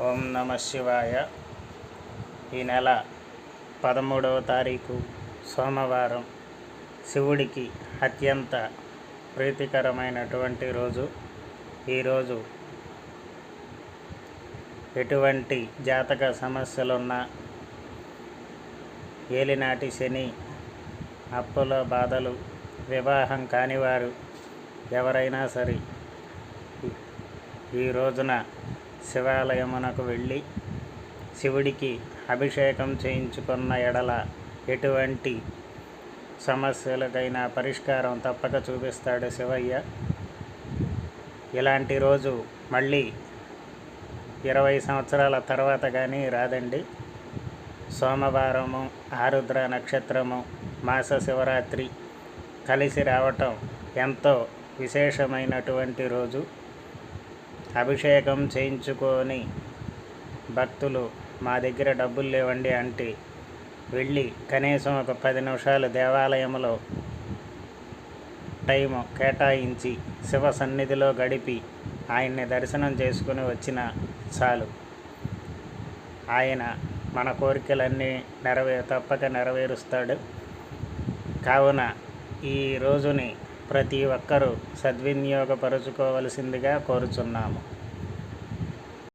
ఓం నమ శివాయ. ఈ నెల 13వ తారీఖు సోమవారం శివుడికి అత్యంత ప్రీతికరమైనటువంటి రోజు. ఈరోజు ఎటువంటి జాతక సమస్యలున్నా, ఏలినాటి శని, అప్పుల బాధలు, వివాహం కానివారు ఎవరైనా సరే ఈ రోజున శివాలయమునకు వెళ్ళి శివుడికి అభిషేకం చేయించుకున్న ఎడల ఎటువంటి సమస్యలకైనా పరిష్కారం తప్పక చూపిస్తాడు శివయ్య. ఇలాంటి రోజు మళ్ళీ 20 సంవత్సరాల తర్వాత కానీ రాదండి. సోమవారము, ఆరుద్ర నక్షత్రము, మాస శివరాత్రి కలిసి రావటం ఎంతో విశేషమైనటువంటి రోజు. అభిషేకం చేయించుకొని భక్తులు మా దగ్గర డబ్బులు లేవండి అంటే వెళ్ళి కనీసం ఒక 10 నిమిషాలు దేవాలయంలో టైము కేటాయించి శివ సన్నిధిలో గడిపి ఆయన్ని దర్శనం చేసుకుని వచ్చిన చాలు. ఆయన మన కోరికలన్నీ తప్పక నెరవేరుస్తాడు. కావున ఈ రోజుని ప్రతి ఒక్కరూ సద్వినియోగపరుచుకోవలసిందిగా కోరుచున్నాము.